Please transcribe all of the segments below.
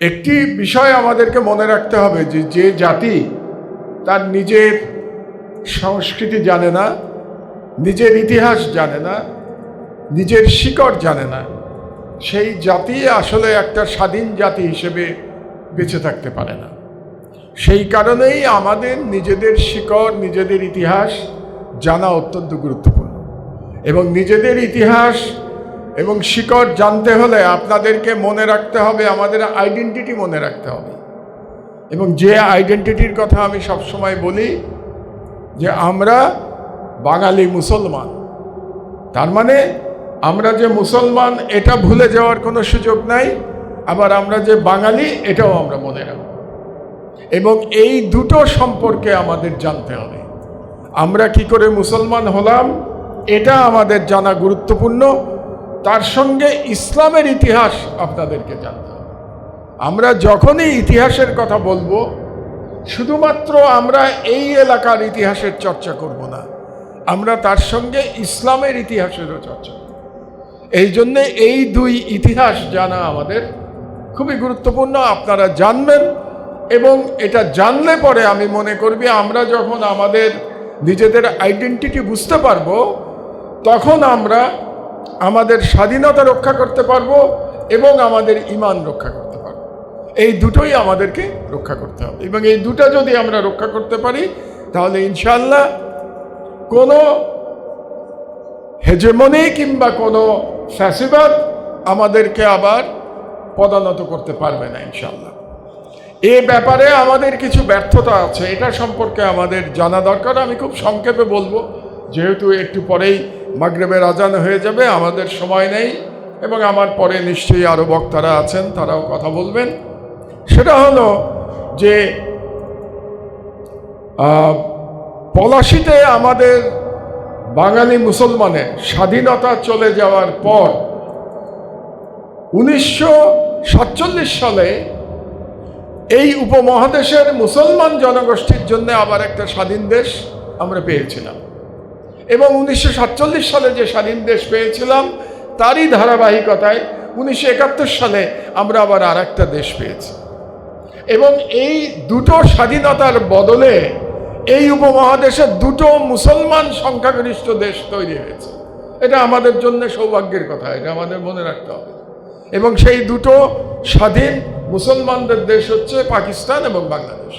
একটি বিষয় আমাদেরকে মনে রাখতে হবে যে যে জাতি তার নিজের সংস্কৃতি জানে না, নিজের ইতিহাস জানে না, নিজের শিকড় জানে না, সেই জাতি আসলে একটা স্বাধীন জাতি হিসেবে বেঁচে থাকতে পারে না। সেই কারণেই আমাদের নিজেদের শিকড়, নিজেদের ইতিহাস জানা অত্যন্ত গুরুত্বপূর্ণ। এবং নিজেদের ইতিহাস এবং শিকড় জানতে হলে আপনাদেরকে মনে রাখতে হবে, আমাদের আইডেন্টিটি মনে রাখতে হবে। এবং যে আইডেন্টিটির কথা আমি সবসময় বলি যে আমরা বাঙালি মুসলমান, তার মানে আমরা যে মুসলমান এটা ভুলে যাওয়ার কোনো সুযোগ নাই, আবার আমরা যে বাঙালি এটাও আমরা মনে রাখব। এবং এই দুটো সম্পর্কে আমাদের জানতে হবে। আমরা কি করে মুসলমান হলাম এটা আমাদের জানা গুরুত্বপূর্ণ, তার সঙ্গে ইসলামের ইতিহাস আপনাদেরকে জানতে হবে। আমরা যখনই ইতিহাসের কথা বলবো, শুধুমাত্র আমরা এই এলাকার ইতিহাসের চর্চা করব না, আমরা তার সঙ্গে ইসলামের ইতিহাসেরও চর্চা করব। এই জন্যে এই দুই ইতিহাস জানা আমাদের খুবই গুরুত্বপূর্ণ। আপনারা জানবেন, এবং এটা জানলে পরে আমি মনে করবি আমরা যখন আমাদের নিজেদের আইডেন্টিটি বুঝতে পারবো, তখন আমরা আমাদের স্বাধীনতা রক্ষা করতে পারবো এবং আমাদের ঈমান রক্ষা করতে পারবো। এই দুটোই আমাদেরকে রক্ষা করতে হবে। এবং এই দুটো যদি আমরা রক্ষা করতে পারি, তাহলে ইনশাআল্লাহ কোনো হেজেমনি কিংবা কোনো ফ্যাসিবাদ আমাদেরকে আবার পদানত করতে পারবে না ইনশাআল্লাহ। এ ব্যাপারে আমাদের কিছু ব্যর্থতা আছে, এটা সম্পর্কে আমাদের জানা দরকার। আমি খুব সংক্ষেপে বলবো, যেহেতু একটু পরেই মাগরিবের আজান হয়ে যাবে, আমাদের সময় নেই, এবং আমার পরে নিশ্চয়ই আরও বক্তারা আছেন, তারাও কথা বলবেন। সেটা হলো যে পলাশীতে আমাদের বাঙালি মুসলমানের স্বাধীনতা চলে যাওয়ার পর 1947 সালে এই উপমহাদেশের মুসলমান জনগোষ্ঠীর জন্য আবার একটা স্বাধীন দেশ আমরা পেয়েছিলাম। এবং 1947 সালে যে স্বাধীন দেশ পেয়েছিলাম, তারই ধারাবাহিকতায় 1971 সালে আমরা আবার আর একটা দেশ পেয়েছি। এবং এই দুটো স্বাধীনতার বদলে এই উপমহাদেশের দুটো মুসলমান সংখ্যাগরিষ্ঠ দেশ তৈরি হয়েছে। এটা আমাদের জন্য সৌভাগ্যের কথা, এটা আমাদের মনে রাখতে হবে। এবং সেই দুটো স্বাধীন মুসলমানদের দেশ হচ্ছে পাকিস্তান এবং বাংলাদেশ।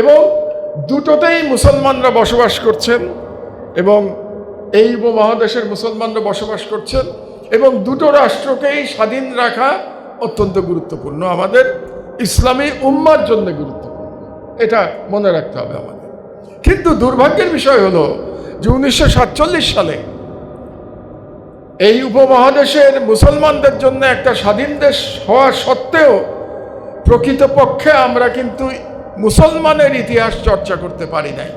এবং দুটোতেই মুসলমানরা বসবাস করছেন, এবং এই উপমহাদেশের মুসলমানরা বসবাস করছেন, এবং দুটো রাষ্ট্রকেই স্বাধীন রাখা অত্যন্ত গুরুত্বপূর্ণ, আমাদের ইসলামী উম্মার জন্য গুরুত্বপূর্ণ। এটা মনে রাখতে হবে আমাদের। কিন্তু দুর্ভাগ্যের বিষয় হলো যে 1947 সালে এই উপমহাদেশের মুসলমানদের জন্য একটা স্বাধীন দেশ হওয়া সত্ত্বেও প্রকৃতপক্ষে আমরা কিন্তু মুসলমানের ইতিহাস চর্চা করতে পারি নাই।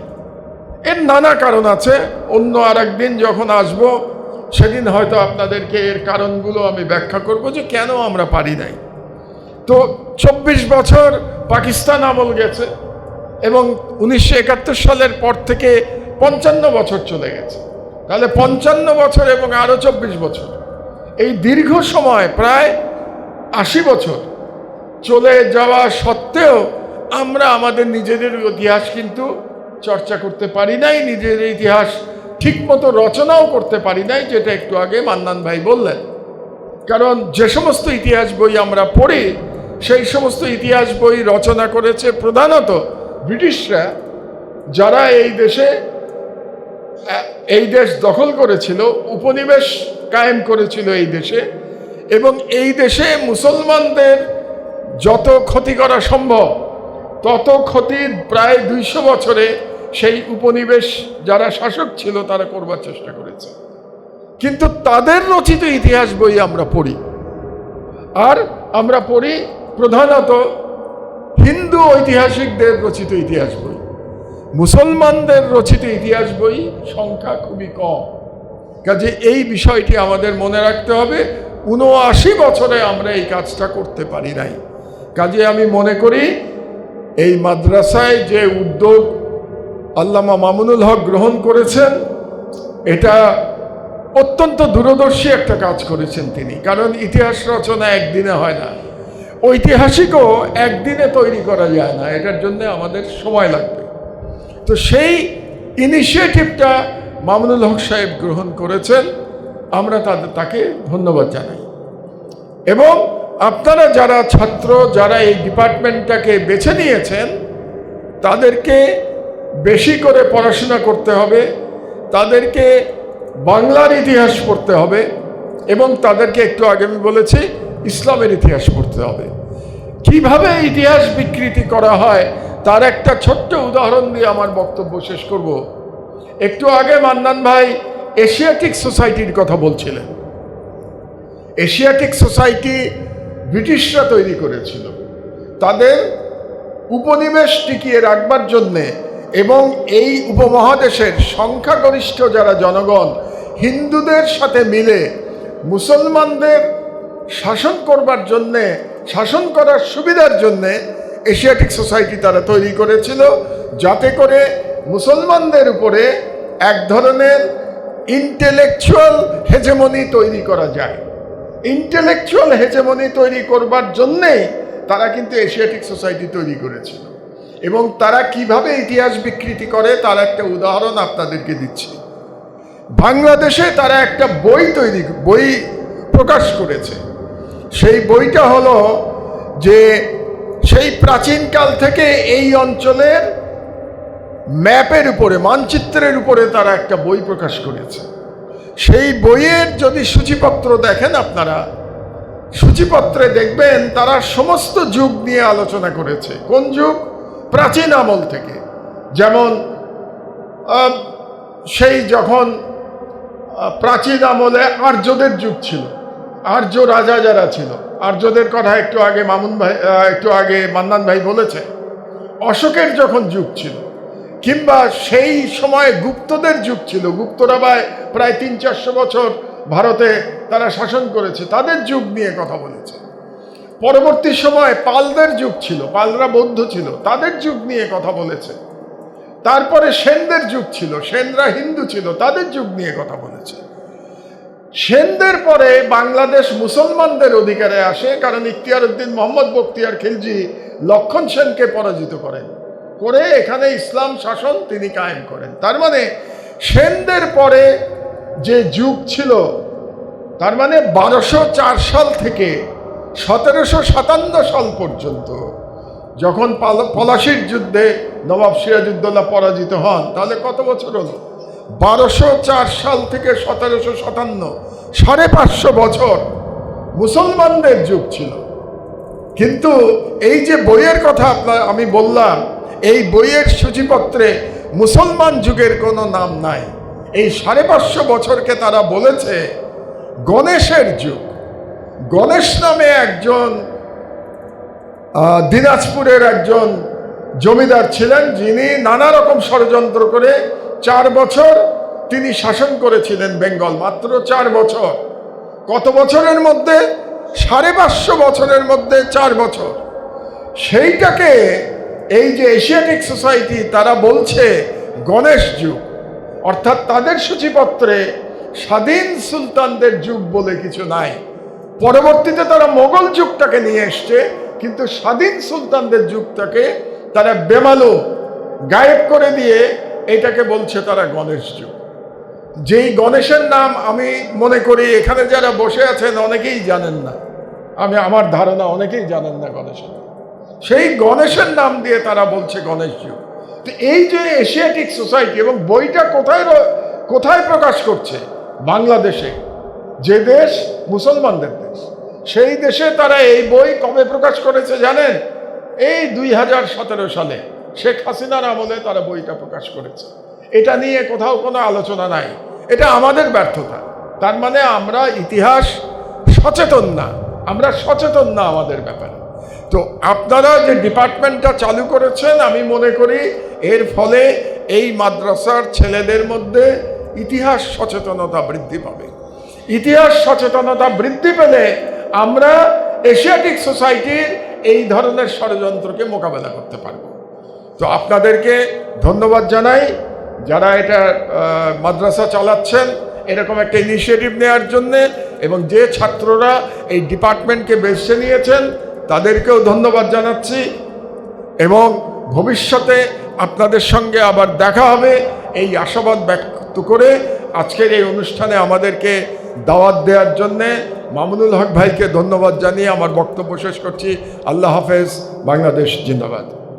এর নানা কারণ আছে, অন্য আর একদিন যখন আসব সেদিন হয়তো আপনাদেরকে এর কারণগুলো আমি ব্যাখ্যা করব যে কেন আমরা পারি নাই। তো 24 বছর পাকিস্তান আমল গেছে, এবং 1971 সালের পর থেকে 55 বছর চলে গেছে। তাহলে 55 বছর এবং আরও 24 বছর, এই দীর্ঘ সময় প্রায় 80 বছর চলে যাওয়া সত্ত্বেও আমরা আমাদের নিজেদের ইতিহাস কিন্তু চর্চা করতে পারি নাই, নিজের ইতিহাস ঠিকমতো রচনাও করতে পারি নাই, যেটা একটু আগে মান্নান ভাই বললেন। কারণ যে সমস্ত ইতিহাস বই আমরা পড়ি, সেই সমস্ত ইতিহাস বই রচনা করেছে প্রধানত ব্রিটিশরা, যারা এই দেশ দখল করেছিল, উপনিবেশ কায়েম করেছিল এই দেশে, এবং এই দেশে মুসলমানদের যত ক্ষতি করা সম্ভব তত ক্ষতি প্রায় 200 বছরে সেই উপনিবেশ যারা শাসক ছিল তারা করবার চেষ্টা করেছে। কিন্তু তাদের রচিত ইতিহাস বই আমরা পড়ি, আর আমরা পড়ি প্রধানত হিন্দু ঐতিহাসিকদের রচিত ইতিহাস বই। মুসলমানদের রচিত ইতিহাস বই সংখ্যা খুবই কম। কাজে এই বিষয়টি আমাদের মনে রাখতে হবে। 79 বছরে আমরা এই কাজটা করতে পারি নাই। কাজে আমি মনে করি এই মাদ্রাসায় যে উদ্যোগ আল্লামা মামুনুল হক গ্রহণ করেছেন, এটা অত্যন্ত দূরদর্শী একটা কাজ করেছেন তিনি। কারণ ইতিহাস রচনা একদিনে হয় না, ঐতিহাসিকও একদিনে তৈরি করা যায় না, এটার জন্য আমাদের সময় লাগবে। তো সেই ইনিশিয়েটিভটা মামুনুল হক সাহেব গ্রহণ করেছেন, আমরা তাকে ধন্যবাদ জানাই। এবং আপনারা যারা ছাত্র, যারা এই ডিপার্টমেন্টটাকে বেছে নিয়েছেন, তাদেরকে বেশি করে পড়াশোনা করতে হবে, তাদেরকে বাংলার ইতিহাস পড়তে হবে, এবং তাদেরকে একটু আগে আমি বলেছি ইসলামের ইতিহাস পড়তে হবে। কিভাবে ইতিহাস বিকৃতি করা হয় তার একটা ছোট্ট উদাহরণ দিয়ে আমার বক্তব্য শেষ করব। একটু আগে মান্নান ভাই এশিয়াটিক সোসাইটির কথা বলছিলেন। এশিয়াটিক সোসাইটি ব্রিটিশরা তৈরি করেছিল তাদের উপনিবেশ টিকিয়ে রাখবার জন্যে, এবং এই উপমহাদেশের সংখ্যাগরিষ্ঠ যারা জনগণ হিন্দুদের সাথে মিলে মুসলমানদের শাসন করবার জন্যে, শাসন করার সুবিধার জন্যে এশিয়াটিক সোসাইটি তারা তৈরি করেছিল, যাতে করে মুসলমানদের উপরে এক ধরনের ইন্টেলেকচুয়াল হেজেমনি তৈরি করা যায়। ইন্টেলেকচুয়াল হেজেমনি তৈরি করবার জন্যেই তারা কিন্তু এশিয়াটিক সোসাইটি তৈরি করেছিল। এবং তারা কিভাবে ইতিহাস বিকৃতি করে তার একটা উদাহরণ আপনাদেরকে দিচ্ছি। বাংলাদেশে তারা একটা বই প্রকাশ করেছে। সেই বইটা হলো যে সেই প্রাচীনকাল থেকে এই অঞ্চলের ম্যাপের উপরে, মানচিত্রের উপরে তারা একটা বই প্রকাশ করেছে। সেই বইয়ের যদি সূচিপত্র দেখেন আপনারা, সূচিপত্রে দেখবেন তারা সমস্ত যুগ নিয়ে আলোচনা করেছে। কোন যুগ? প্রাচীন আমল থেকে। যেমন সেই যখন প্রাচীন আমলে আর্যদের যুগ ছিল, আর্য রাজা যারা ছিল, আর্যদের কথা একটু আগে মান্নান ভাই বলেছে। অশোকের যখন যুগ ছিল, কিংবা সেই সময় গুপ্তদের যুগ ছিল, গুপ্তরা প্রায় 300-400 বছর ভারতে তারা শাসন করেছে, তাদের যুগ নিয়ে কথা বলেছে। পরবর্তী সময় পালদের যুগ ছিল, পালরা বৌদ্ধ ছিল, তাদের যুগ নিয়ে কথা বলেছে। তারপরে সেনদের যুগ ছিল, সেনরা হিন্দু ছিল, তাদের যুগ নিয়ে কথা বলেছে। সেনদের পরে বাংলাদেশ মুসলমানদের অধিকারে আসে, কারণ ইখতিয়ার উদ্দিন মোহাম্মদ বখতিয়ার খিলজি লক্ষণ সেনকে পরাজিত করে এখানে ইসলাম শাসন তিনি কায়েম করেন। তার মানে সেনদের পরে যে যুগ ছিল, তার মানে 1204 সাল থেকে 1757 সাল পর্যন্ত, যখন পলাশির যুদ্ধে নবাব সিরাজউদ্দৌলা পরাজিত হন, তাহলে কত বছর হলো? 1204 সাল থেকে 1757, 550 বছর মুসলমানদের যুগ ছিল। কিন্তু এই যে বইয়ের কথা আমি বললাম, এই বইয়ের সূচিপত্রে মুসলমান যুগের কোনো নাম নাই। এই 550 বছরকে তারা বলেছে গণেশের যুগ। গণেশ নামে একজন দিনাজপুরের একজন জমিদার ছিলেন, যিনি নানা রকম ষড়যন্ত্র করে 4 বছর তিনি শাসন করেছিলেন বেঙ্গল, মাত্র 4 বছর। কত বছরের মধ্যে? 550 বছরের মধ্যে 4 বছর। সেইটাকে এই যে এশিয়াটিক সোসাইটি তারা বলছে গণেশ যুগ। অর্থাৎ তাদের সূচিপত্রে স্বাধীন সুলতানদের যুগ বলে কিছু নাই। পরবর্তীতে তারা মোগল যুগটাকে নিয়ে এসছে, কিন্তু স্বাধীন সুলতানদের যুগটাকে তারা বেমালুম গায়েব করে দিয়ে এটাকে বলছে তারা গণেশ যুগ। যেই গণেশের নাম আমি মনে করি এখানে যারা বসে আছেন অনেকেই জানেন না, আমার ধারণা অনেকেই জানেন না গণেশের নাম। সেই গণেশের নাম দিয়ে তারা বলছে গণেশ যুগ। তো এই যে এশিয়াটিক সোসাইটি, এবং বইটা কোথায় প্রকাশ করছে? বাংলাদেশে, যে দেশ মুসলমানদের দেশ, সেই দেশে তারা এই বই কবে প্রকাশ করেছে জানেন? এই 2017 সালে শেখ হাসিনার আমলে তারা বইটা প্রকাশ করেছে। এটা নিয়ে কোথাও কোনো আলোচনা নাই। এটা আমাদের ব্যর্থতা। তার মানে আমরা ইতিহাস সচেতন না, আমরা সচেতন না আমাদের ব্যাপারে। তো আপনারা যে ডিপার্টমেন্টটা চালু করেছেন, আমি মনে করি এর ফলে এই মাদ্রাসার ছেলেদের মধ্যে ইতিহাস সচেতনতা বৃদ্ধি পাবে। ইতিহাস সচেতনতা বৃদ্ধি পেলে আমরা এশিয়াটিক সোসাইটির এই ধরনের ষড়যন্ত্রকে মোকাবেলা করতে পারব। তো আপনাদেরকে ধন্যবাদ জানাই যারা এটা মাদ্রাসা চালাচ্ছেন এরকম একটা ইনিশিয়েটিভ নেওয়ার জন্যে, এবং যে ছাত্ররা এই ডিপার্টমেন্টকে বেছে নিয়েছেন তাদেরকেও ধন্যবাদ জানাচ্ছি এবং ভবিষ্যতে আপনাদের সঙ্গে আবার দেখা হবে এই আশাবাদ ব্যক্ত করে আজকের এই অনুষ্ঠানে আমাদেরকে দাওয়াত দেওয়ার জন্যে মামুনুল হক ভাইকে ধন্যবাদ জানিয়ে আমার বক্তব্য শেষ করছি। আল্লাহ হাফেজ। বাংলাদেশ জিন্দাবাদ।